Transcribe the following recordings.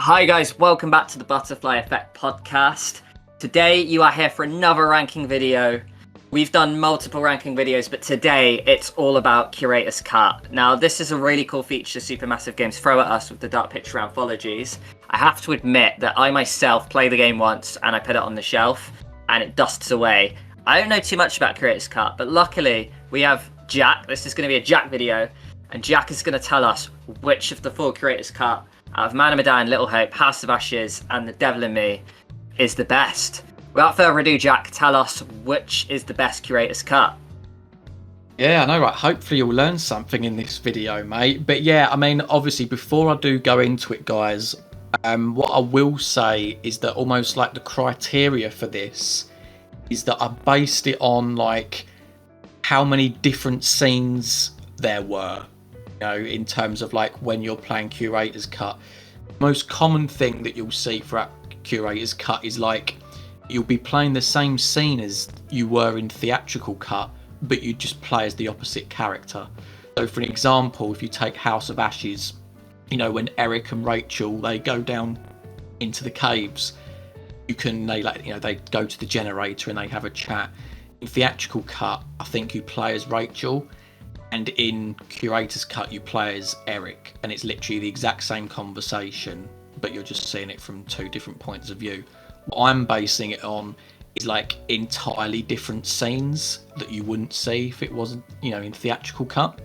Hi guys, welcome back to the Butterfly Effect podcast. Today you are here for another ranking video. We've done multiple ranking videos, but today it's all about Curator's Cut. Now this is a really cool feature Supermassive Games throw at us with the Dark Picture anthologies. I have to admit that I myself played the game once and I put it on the shelf and it dusts away. I don't know too much about Curator's Cut, but luckily we have Jack. This is going to be a Jack video, and Jack is going to tell us which of the four Curator's Cut out of Man of Medan, Little Hope, House of Ashes, and The Devil in Me is the best. Without further ado, Jack, tell us which is the best Curator's Cut. Yeah, I know, right? Hopefully you'll learn something in this video, mate. But yeah, I mean, obviously, before I do go into it, guys, what I will say is that almost like the criteria for this is that I based it on like how many different scenes there were. In terms of like when you're playing Curator's Cut, the most common thing that you'll see throughout Curator's Cut is like you'll be playing the same scene as you were in Theatrical Cut, but you just play as the opposite character. So for an example, if you take House of Ashes, when Eric and Rachel, they go down into the caves, they go to the generator and they have a chat. In Theatrical Cut, I think you play as Rachel, and in Curator's Cut you play as Eric, and it's literally the exact same conversation, but you're just seeing it from two different points of view. What I'm basing it on is like entirely different scenes that you wouldn't see if it wasn't, in Theatrical Cut.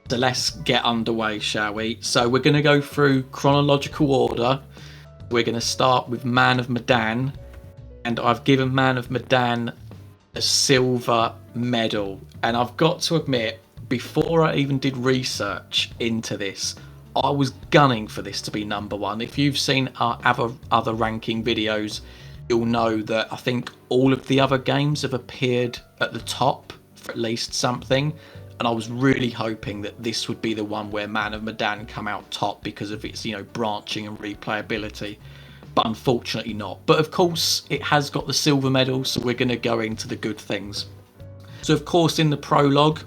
So let's get underway, shall we? So we're going to go through chronological order. We're going to start with Man of Medan, and I've given Man of Medan a silver medal. And I've got to admit, before I even did research into this, I was gunning for this to be number one. If you've seen our other ranking videos, you'll know that I think all of the other games have appeared at the top for at least something, and I was really hoping that this would be the one where Man of Medan come out top because of its branching and replayability, but unfortunately not. But of course it has got the silver medal, so we're going to go into the good things. So of course in the prologue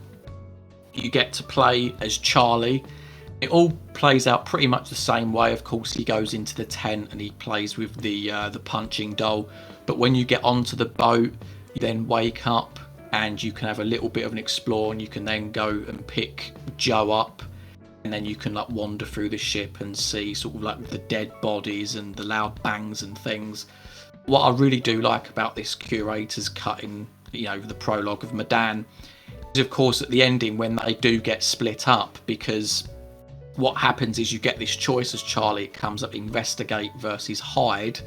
you get to play as Charlie. It all plays out pretty much the same way. Of course he goes into the tent and he plays with the punching doll, but when you get onto the boat you then wake up and you can have a little bit of an explore, and you can then go and pick Joe up, and then you can like wander through the ship and see sort of like the dead bodies and the loud bangs and things. What I really do like about this Curator's Cut in the prologue of Medan is of course at the ending when they do get split up, because what happens is you get this choice as Charlie. It comes up investigate versus hide.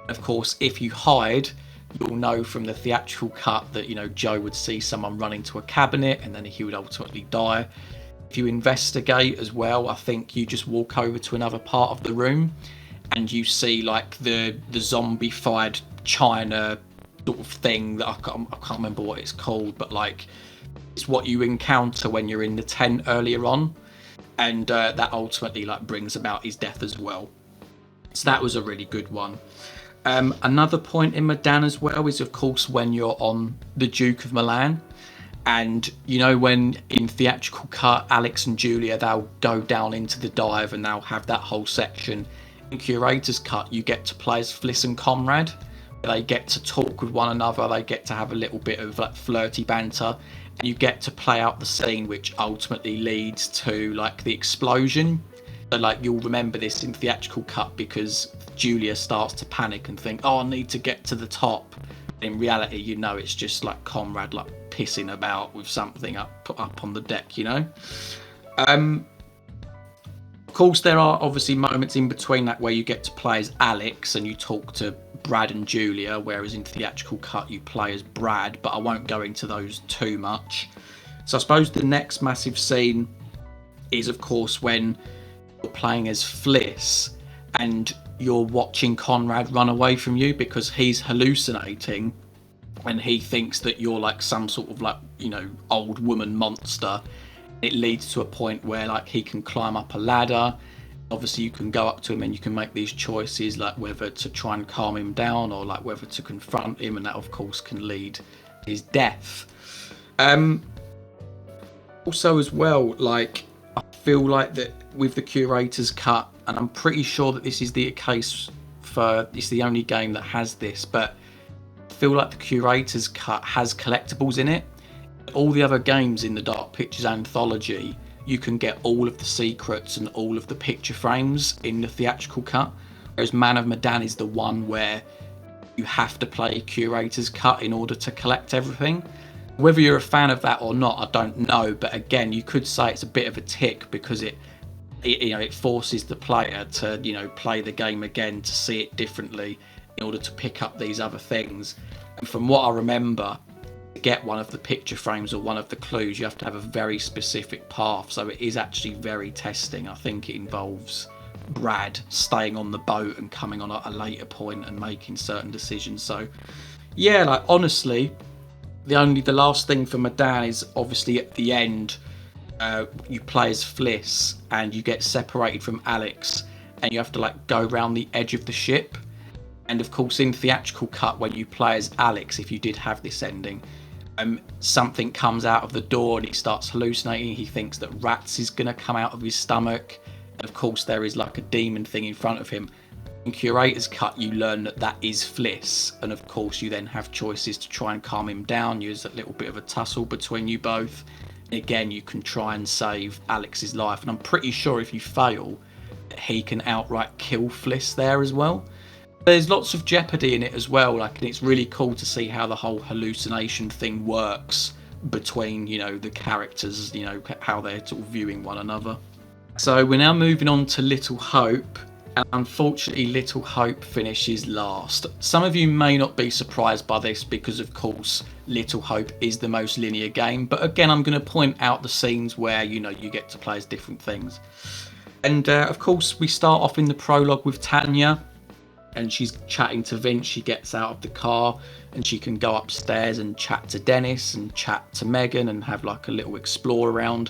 Of course if you hide, you'll know from the Theatrical Cut that Joe would see someone run into a cabinet and then he would ultimately die. If you investigate as well, I think you just walk over to another part of the room and you see like the zombified China sort of thing that I can't remember what it's called, but like it's what you encounter when you're in the tent earlier on, and that ultimately like brings about his death as well. So that was a really good one. Another point in Medan as well is of course when you're on the Duke of Milan, and when in Theatrical Cut Alex and Julia, they'll go down into the dive and they'll have that whole section. In Curator's Cut you get to play as Fliss and Conrad. They get to talk with one another, they get to have a little bit of like flirty banter, and you get to play out the scene which ultimately leads to like the explosion. So like you'll remember this in Theatrical Cut because Julia starts to panic and think, I need to get to the top. In reality, it's just like Conrad like pissing about with something up on the deck, Of course there are obviously moments in between that where you get to play as Alex and you talk to Brad and Julia, whereas in Theatrical Cut you play as Brad, but I won't go into those too much. So I suppose the next massive scene is of course when you're playing as Fliss and you're watching Conrad run away from you because he's hallucinating and he thinks that you're like some sort of like old woman monster. It leads to a point where like he can climb up a ladder. Obviously you can go up to him and you can make these choices like whether to try and calm him down or like whether to confront him, and that of course can lead to his death. Also as well, like I feel like that with the Curator's cut, and I'm pretty sure that this is the case for, it's the only game that has this, but I feel like the Curator's cut has collectibles in it. All the other games in the Dark Pictures anthology, you can get all of the secrets and all of the picture frames in the theatrical cut, whereas Man of Medan is the one where you have to play Curator's cut in order to collect everything. Whether you're a fan of that or not, I don't know, but again, you could say it's a bit of a tick because it forces the player to play the game again to see it differently in order to pick up these other things. And from what I remember, to get one of the picture frames or one of the clues, you have to have a very specific path, so it is actually very testing. I think it involves Brad staying on the boat and coming on at a later point and making certain decisions. So yeah, like honestly, the last thing for Medan is obviously at the end, you play as Fliss and you get separated from Alex and you have to like go around the edge of the ship. And of course in theatrical cut, when you play as Alex, if you did have this ending, something comes out of the door and he starts hallucinating. He thinks that rats is gonna come out of his stomach, and of course there is like a demon thing in front of him. In Curator's cut, you learn that that is Fliss, and of course you then have choices to try and calm him down. There's a little bit of a tussle between you both. Again, you can try and save Alex's life, and I'm pretty sure if you fail, he can outright kill Fliss there as well. There's lots of jeopardy in it as well, like, and it's really cool to see how the whole hallucination thing works between, the characters, how they're sort of viewing one another. So we're now moving on to Little Hope, and unfortunately Little Hope finishes last. Some of you may not be surprised by this because of course Little Hope is the most linear game, but again I'm going to point out the scenes where you get to play as different things. And of course we start off in the prologue with Tanya, and she's chatting to Vince. She gets out of the car and she can go upstairs and chat to Dennis and chat to Megan and have like a little explore around.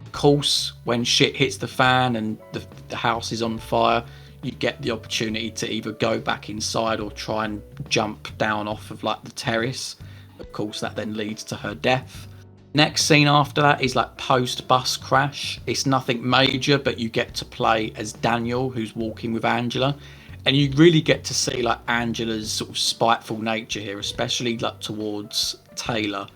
Of course, when shit hits the fan and the house is on fire, you get the opportunity to either go back inside or try and jump down off of like the terrace. Of course, that then leads to her death. Next scene after that is like post bus crash. It's nothing major, but you get to play as Daniel, who's walking with Angela. And you really get to see like Angela's sort of spiteful nature here, especially like towards Taylor.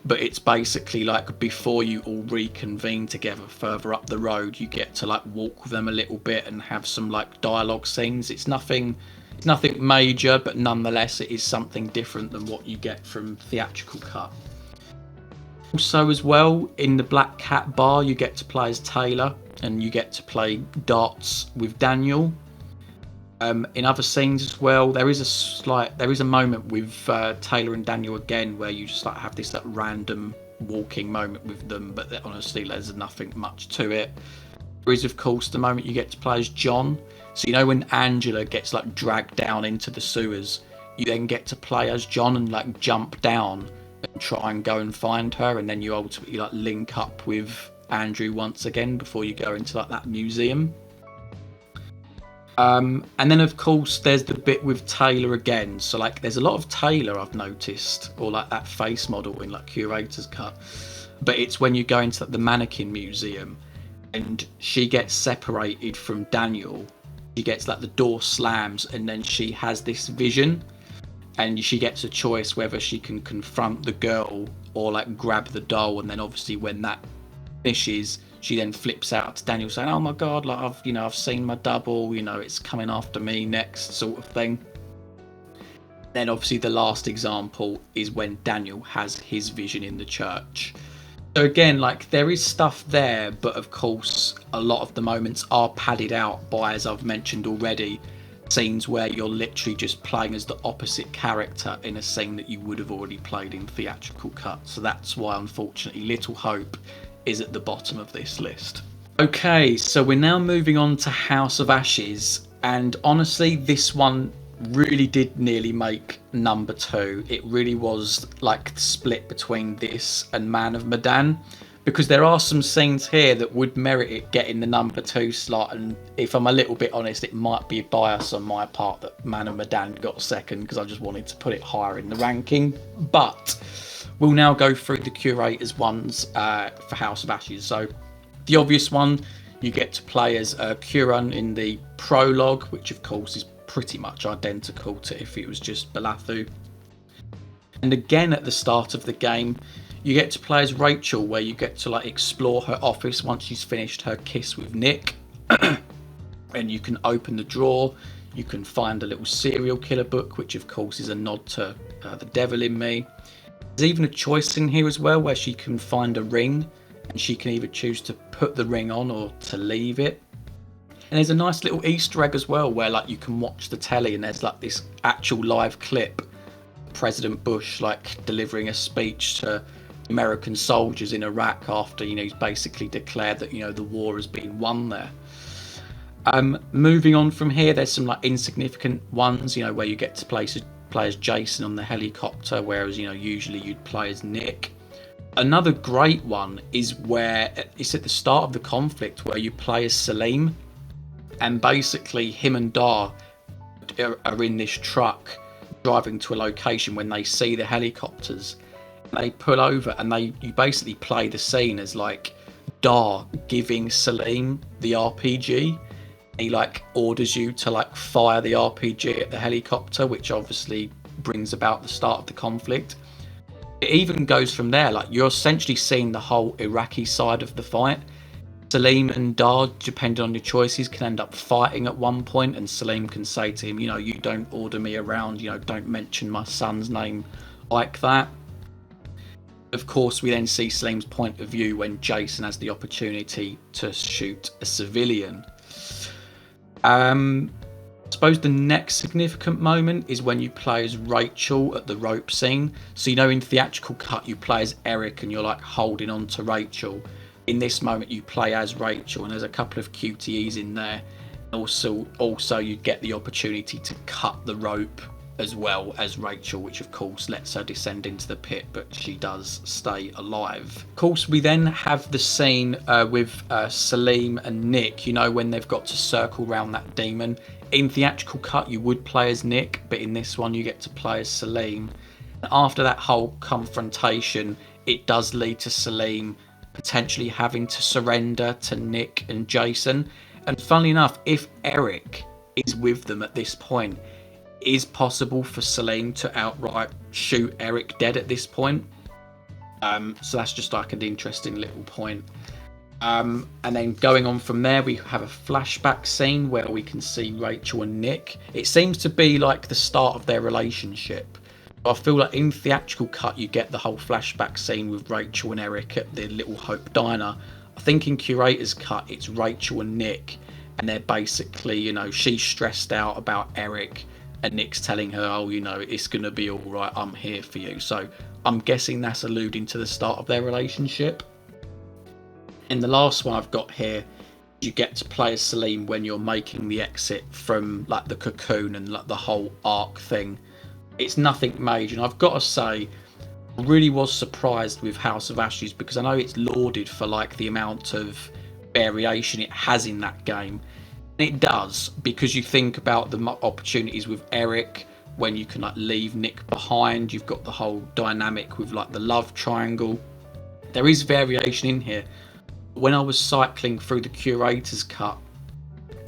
But it's basically like before you all reconvene together further up the road, you get to like walk with them a little bit and have some like dialogue scenes. It's nothing major, but nonetheless it is something different than what you get from theatrical cut. Also as well, in the Black Cat bar you get to play as Taylor and you get to play darts with Daniel. In other scenes as well, there is a moment with Taylor and Daniel again where you just like have this like random walking moment with them, but honestly there's nothing much to it. There is of course the moment you get to play as John. So when Angela gets like dragged down into the sewers, you then get to play as John and like jump down and try and go and find her, and then you ultimately like link up with Andrew once again before you go into like that museum. And then of course there's the bit with Taylor again. So like there's a lot of Taylor I've noticed, or like that face model in like Curator's cut, but it's when you go into like, the mannequin museum and she gets separated from Daniel. She gets like the door slams and then she has this vision and she gets a choice whether she can confront the girl or like grab the doll, and then obviously when that finishes she then flips out to Daniel saying, oh my god, like I've seen my double, it's coming after me next, sort of thing. Then obviously the last example is when Daniel has his vision in the church. So again, like there is stuff there, but of course a lot of the moments are padded out by, as I've mentioned already, scenes where you're literally just playing as the opposite character in a scene that you would have already played in theatrical cut. So that's why unfortunately Little Hope is at the bottom of this list. Okay, so we're now moving on to House of Ashes, and honestly this one really did nearly make number 2. It really was like split between this and Man of Medan, because there are some scenes here that would merit it getting the number 2 slot, and if I'm a little bit honest, it might be a bias on my part that Man of Medan got second because I just wanted to put it higher in the ranking. But we'll now go through the Curator's ones for House of Ashes. So the obvious one, You get to play as Curator in the prologue, which of course is pretty much identical to if it was just Balathu. And again at the start of the game, you get to play as Rachel, where you get to like explore her office once she's finished her kiss with Nick. And you can open the drawer, you can find a little serial killer book, which of course is a nod to The Devil in Me. There's even a choice in here as well where she can find a ring and she can either choose to put the ring on or to leave it. And there's a nice little Easter egg as well where like you can watch the telly and there's like this actual live clip of President Bush like delivering a speech to American soldiers in Iraq after, you know, he's basically declared that, you know, the war has been won there. Moving on from here, there's some like insignificant ones, you know, where you get to play as Jason on the helicopter, whereas, you know, usually you'd play as Nick. Another great one is where it's at the start of the conflict where you play as Salim, and basically him and Dar are in this truck driving to a location when they see the helicopters. They pull over and you basically play the scene as like Dar giving Salim the RPG. He like orders you to like fire the RPG at the helicopter, which obviously brings about the start of the conflict. It even goes from there, like you're essentially seeing the whole Iraqi side of the fight. Salim and Dar, depending on your choices, can end up fighting at one point, and Salim can say to him, you know, you don't order me around, you know, don't mention my son's name like that. Of course, we then see Salim's point of view when Jason has the opportunity to shoot a civilian. I suppose the next significant moment is when you play as Rachel at the rope scene. So, you know, in theatrical cut, you play as Eric and you're like holding on to Rachel. In this moment, you play as Rachel, and there's a couple of QTEs in there. Also, you get the opportunity to cut the rope as well as Rachel, which of course lets her descend into the pit, but she does stay alive. Of course, we then have the scene with Salim and Nick, you know, when they've got to circle around that demon. In theatrical cut, you would play as Nick, but in this one, you get to play as Salim. After that whole confrontation, it does lead to Salim potentially having to surrender to Nick and Jason. And funnily enough, if Eric is with them at this point, it is possible for Salim to outright shoot Eric dead at this point. So that's just like an interesting little point. And then going on from there, we have a flashback scene where we can see Rachel and Nick. It seems to be like the start of their relationship. I feel like in theatrical cut, you get the whole flashback scene with Rachel and Eric at the Little Hope Diner. I think in Curator's cut, it's Rachel and Nick, and they're basically, you know, she's stressed out about Eric, and Nick's telling her, oh, you know, it's going to be all right, I'm here for you. So I'm guessing that's alluding to the start of their relationship. And the last one I've got here, you get to play as Salim when you're making the exit from like the cocoon and like the whole arc thing. It's nothing major, and I've got to say, I really was surprised with House of Ashes, because I know it's lauded for like the amount of variation it has in that game. And it does, because you think about the opportunities with Eric when you can like leave Nick behind. You've got the whole dynamic with like the love triangle. There is variation in here. When I was cycling through the Curator's cut,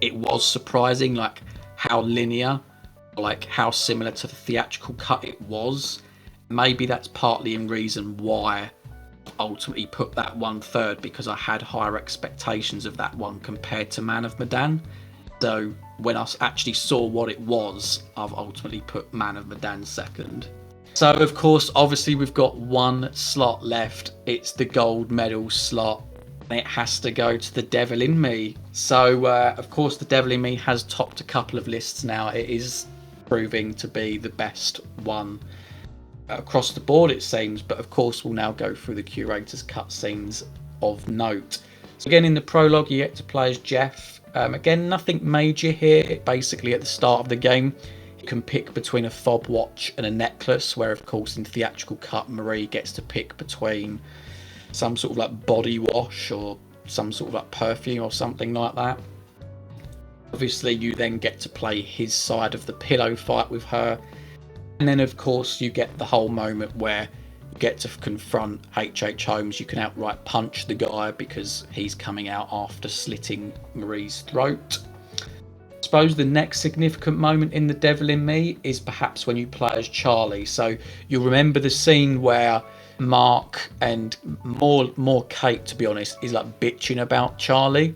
it was surprising like how linear, like how similar to the theatrical cut it was. Maybe that's partly in reason why I ultimately put that one third, because I had higher expectations of that one compared to Man of Medan. So when I actually saw what it was, I've ultimately put Man of Medan second. So of course, obviously we've got one slot left. It's the gold medal slot. It has to go to The Devil in Me. So of course, The Devil in Me has topped a couple of lists now. It is proving to be the best one across the board, it seems. But of course, we'll now go through the Curator's cutscenes of note. So again, in the prologue, you get to play as Jeff. Again, nothing major here. Basically, at the start of the game, you can pick between a fob watch and a necklace, where of course in theatrical cut, Marie gets to pick between some sort of like body wash or some sort of like perfume or something like that. Obviously, you then get to play his side of the pillow fight with her. And then of course you get the whole moment where get to confront H.H. Holmes. You can outright punch the guy because he's coming out after slitting Marie's throat. I suppose the next significant moment in The Devil in Me is perhaps when you play as Charlie. So you'll remember the scene where Mark and more Kate, to be honest, is like bitching about Charlie.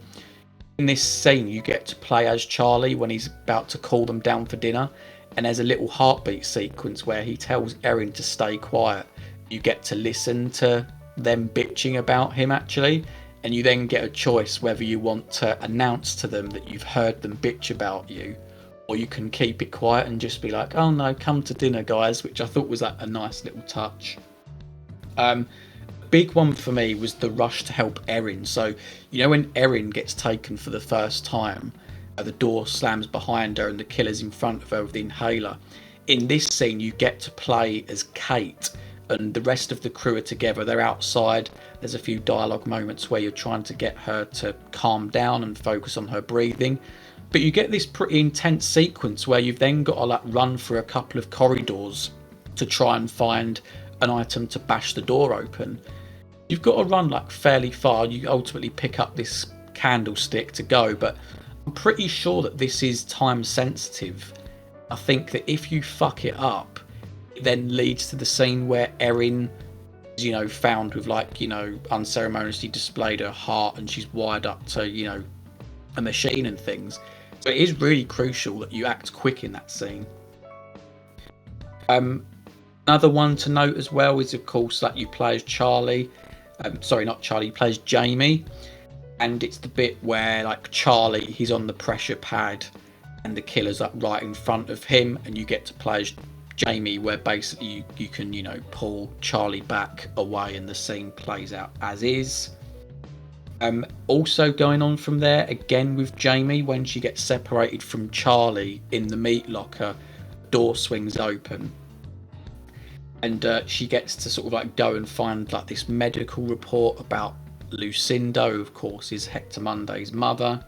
In this scene, you get to play as Charlie when he's about to call them down for dinner, and there's a little heartbeat sequence where he tells Erin to stay quiet. You get to listen to them bitching about him actually, and you then get a choice whether you want to announce to them that you've heard them bitch about you, or you can keep it quiet and just be like, oh no, come to dinner guys, which I thought was like a nice little touch. Big one for me was the rush to help Erin. So you know when Erin gets taken for the first time, the door slams behind her and the killer's in front of her with the inhaler. In this scene you get to play as Kate, and the rest of the crew are together. They're outside. There's a few dialogue moments where you're trying to get her to calm down and focus on her breathing, but you get this pretty intense sequence where you've then got to like run through a couple of corridors to try and find an item to bash the door open. You've got to run like fairly far. You ultimately pick up this candlestick to go, but I'm pretty sure that this is time sensitive. I think that if you fuck it up, it then leads to the scene where Erin is, you know, found with like, you know, unceremoniously displayed her heart and she's wired up to, you know, a machine and things. So it is really crucial that you act quick in that scene. Another one to note as well is, of course, like you play as Charlie. Sorry, not Charlie, you play as Jamie. And it's the bit where like Charlie, he's on the pressure pad and the killer's up right in front of him, and you get to play as Jamie, where basically you can, you know, pull Charlie back away and the scene plays out as is. Also going on from there, again with Jamie, when she gets separated from Charlie in the meat locker, door swings open and she gets to sort of like go and find like this medical report about Lucinda, who of course is Hector Monday's mother.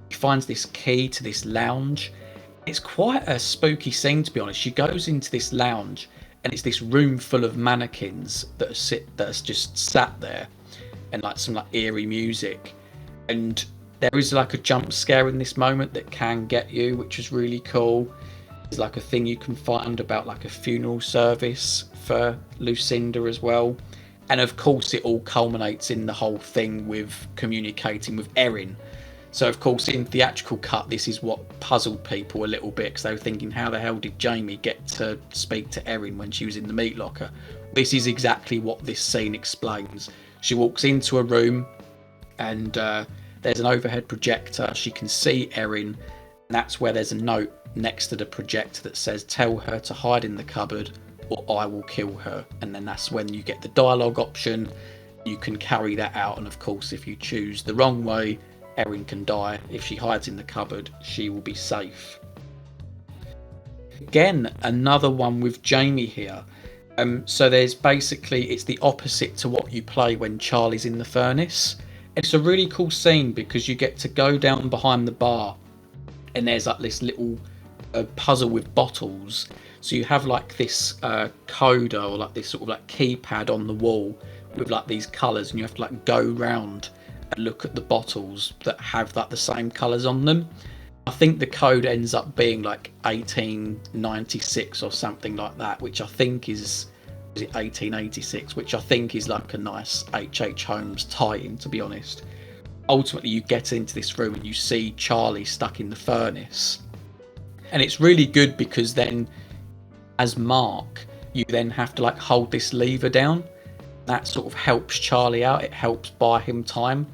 She finds this key to this lounge. It's quite a spooky scene, to be honest. She goes into this lounge and it's this room full of mannequins that are just sat there, and like some like eerie music, and there is like a jump scare in this moment that can get you, which is really cool. There's like a thing you can find about like a funeral service for Lucinda as well, and of course it all culminates in the whole thing with communicating with Erin. So of course in theatrical cut this is what puzzled people a little bit, because they were thinking, how the hell did Jamie get to speak to Erin when she was in the meat locker? This is exactly what this scene explains. She walks into a room and there's an overhead projector. She can see Erin, and that's where there's a note next to the projector that says, tell her to hide in the cupboard or I will kill her. And then that's when you get the dialogue option. You can carry that out, and of course if you choose the wrong way, Erin can die. If she hides in the cupboard, she will be safe. Again, another one with Jamie here. So there's basically, it's the opposite to what you play when Charlie's in the furnace. It's a really cool scene because you get to go down behind the bar and there's like this little puzzle with bottles. So you have like this coder, or like this sort of like keypad on the wall with like these colours, and you have to like go round and look at the bottles that have like the same colours on them. I think the code ends up being like 1896 or something like that, which I think is it 1886, which I think is like a nice H.H. Holmes tie-in, to be honest. Ultimately you get into this room and you see Charlie stuck in the furnace, and it's really good because then as Mark you then have to like hold this lever down. That sort of helps Charlie out, it helps buy him time.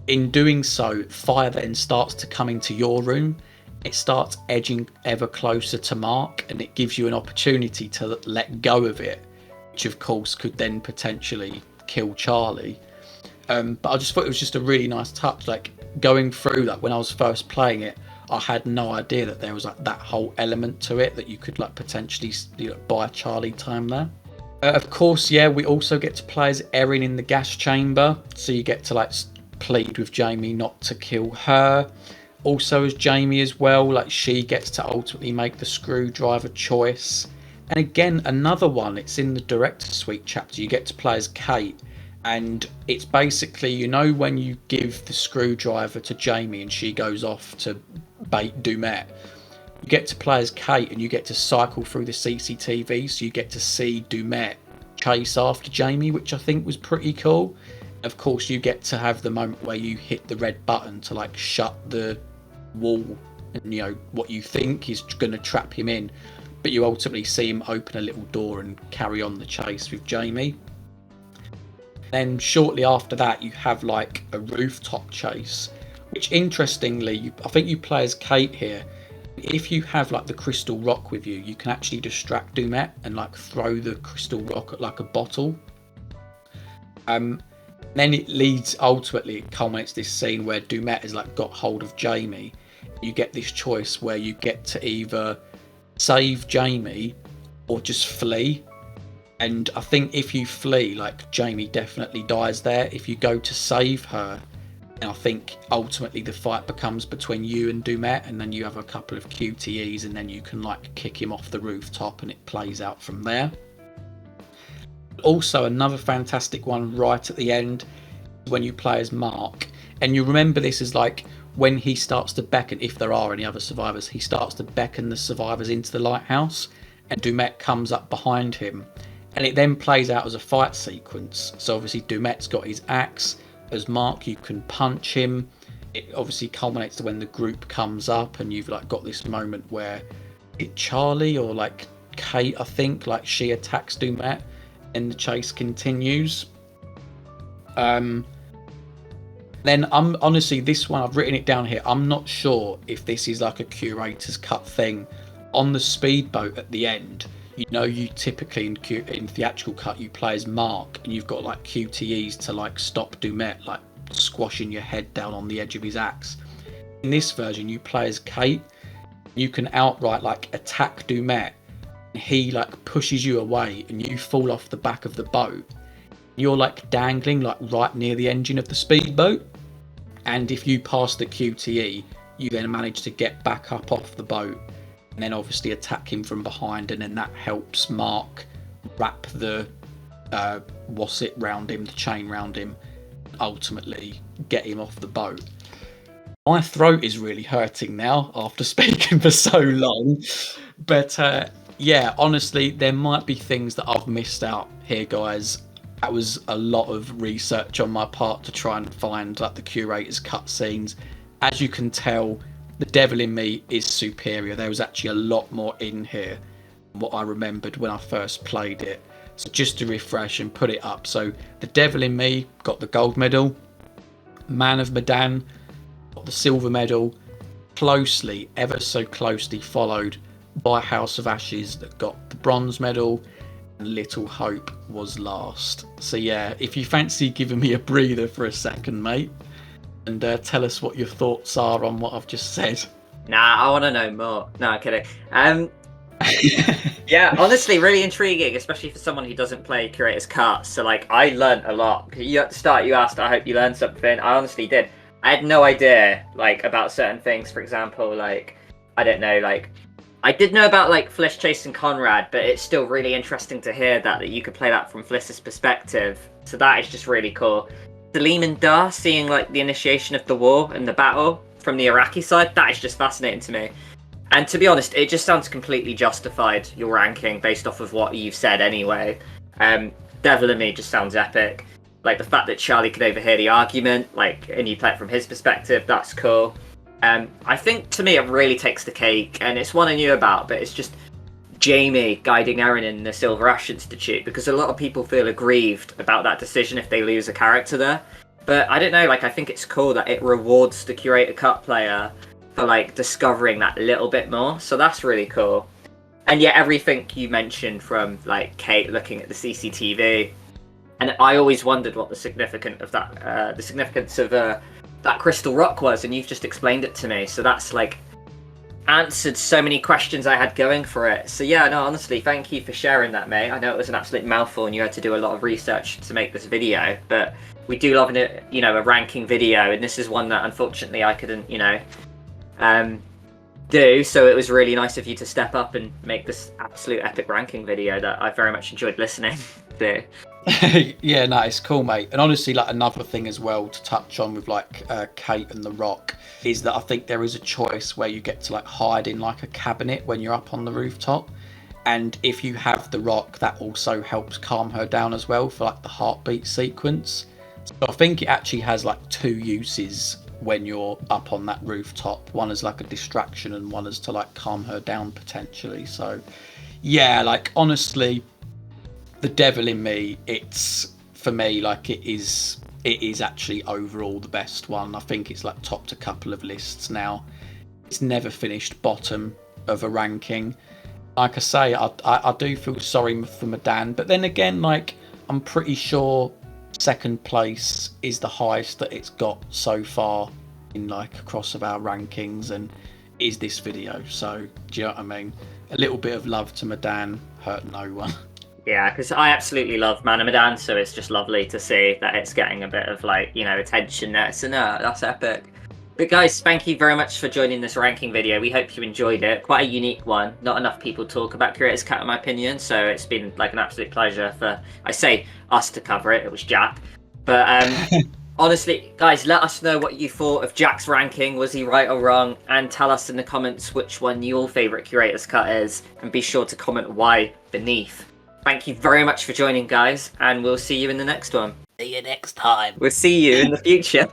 In doing so, fire then starts to come into your room. It starts edging ever closer to Mark, and it gives you an opportunity to let go of it, which of course could then potentially kill Charlie. But I just thought it was just a really nice touch, like going through that. When I was first playing it, I had no idea that there was like that whole element to it, that you could like potentially, you know, buy Charlie time there. Of course, yeah, we also get to play as Erin in the gas chamber, so you get to like plead with Jamie not to kill her. Also as Jamie as well, like she gets to ultimately make the screwdriver choice. And again, another one, it's in the Director's Suite chapter, you get to play as Kate. And it's basically, you know, when you give the screwdriver to Jamie and she goes off to bait Dumet, you get to play as Kate and you get to cycle through the CCTV, so you get to see Dumet chase after Jamie, which I think was pretty cool. Of course, you get to have the moment where you hit the red button to like shut the wall and, you know, what you think is going to trap him in, but you ultimately see him open a little door and carry on the chase with Jamie. Then shortly after that, you have like a rooftop chase, which interestingly, I think you play as Kate here. If you have like the crystal rock with you, you can actually distract Dumet and like throw the crystal rock at like a bottle. Then it leads, ultimately it culminates this scene where Dumet has like got hold of Jamie. You get this choice where you get to either save Jamie or just flee. And I think if you flee, like, Jamie definitely dies there. If you go to save her, and I think ultimately the fight becomes between you and Dumet, and then you have a couple of QTEs, and then you can like kick him off the rooftop, and it plays out from there. Also, another fantastic one right at the end, when you play as Mark, and you remember this is like when he starts to beckon, if there are any other survivors, he starts to beckon the survivors into the lighthouse, and Dumet comes up behind him. And it then plays out as a fight sequence. So obviously Dumet's got his axe. As Mark, you can punch him. It obviously culminates to when the group comes up and you've like got this moment where Charlie or like Kate, I think, like she attacks Dumet and the chase continues. Then I'm honestly, this one, I've written it down here. I'm not sure if this is like a curator's cut thing. On the speedboat at the end, you know, you typically in theatrical cut you play as Mark and you've got like QTEs to like stop Dumet like squashing your head down on the edge of his axe. In this version you play as Kate. You can outright like attack Dumet and he like pushes you away and you fall off the back of the boat. You're like dangling like right near the engine of the speedboat, and if you pass the QTE you then manage to get back up off the boat and then obviously attack him from behind, and then that helps Mark wrap the round him, the chain round him, ultimately get him off the boat. My throat is really hurting now after speaking for so long, but yeah, honestly, there might be things that I've missed out here, guys. That was a lot of research on my part to try and find like the curator's cutscenes. As you can tell, The Devil in Me is superior. There was actually a lot more in here than what I remembered when I first played it. So just to refresh and put it up. So The Devil in Me got the gold medal. Man of Medan got the silver medal. Closely, ever so closely followed by House of Ashes that got the bronze medal. And Little Hope was last. So yeah, if you fancy giving me a breather for a second, mate, and tell us what your thoughts are on what I've just said. Nah, I want to know more. No, I'm kidding. Yeah, honestly, really intriguing, especially for someone who doesn't play Curator's Cut. So, like, I learned a lot. You at the start, you asked, I hope you learned something. I honestly did. I had no idea, like, about certain things. For example, like, I don't know, like, I did know about, like, Fliss chasing Conrad, but it's still really interesting to hear that you could play that from Fliss's perspective. So that is just really cool. Salim and Dar seeing like the initiation of the war and the battle from the Iraqi side, that is just fascinating to me. And to be honest, it just sounds completely justified, your ranking, based off of what you've said anyway. Devil in Me just sounds epic. Like the fact that Charlie could overhear the argument, like, and you play it from his perspective, that's cool. I think to me it really takes the cake, and it's one I knew about, but it's just Jamie guiding Eren in the Silver Ash Institute, because a lot of people feel aggrieved about that decision if they lose a character there. But I don't know, like, I think it's cool that it rewards the Curator Cut player for like discovering that little bit more, so that's really cool. And yeah, everything you mentioned from like Kate looking at the CCTV, and I always wondered what the significance of that, that crystal rock was, and you've just explained it to me, so that's like answered so many questions I had going for it. So yeah, no, honestly, thank you for sharing that, mate. I know it was an absolute mouthful and you had to do a lot of research to make this video, but we do love it, you know, a ranking video, and this is one that unfortunately I couldn't, you know, do. So it was really nice of you to step up and make this absolute epic ranking video that I very much enjoyed listening to. Yeah, no, it's cool, mate. And honestly, like another thing as well to touch on with like Kate and the Rock is that I think there is a choice where you get to like hide in like a cabinet when you're up on the rooftop. And if you have the Rock, that also helps calm her down as well for like the heartbeat sequence. So I think it actually has like two uses when you're up on that rooftop. One is like a distraction and one is to like calm her down potentially. So yeah, like honestly, the Devil in Me, it's for me like it is actually overall the best one. I think it's like topped a couple of lists now. It's never finished bottom of a ranking. Like I say, I do feel sorry for Medan, but then again, like I'm pretty sure second place is the highest that it's got so far in like across of our rankings, and is this video. So do you know what I mean? A little bit of love to Medan hurt no one. Yeah, because I absolutely love Man of Medan, so it's just lovely to see that it's getting a bit of like, you know, attention there. So no, that's epic. But guys, thank you very much for joining this ranking video. We hope you enjoyed it. Quite a unique one. Not enough people talk about Curator's Cut, in my opinion, so it's been like an absolute pleasure for, I say, us to cover it. It was Jack. But honestly, guys, let us know what you thought of Jack's ranking. Was he right or wrong? And tell us in the comments which one your favourite Curator's Cut is. And be sure to comment why beneath. Thank you very much for joining, guys, and we'll see you in the next one. See you next time. We'll see you in the future.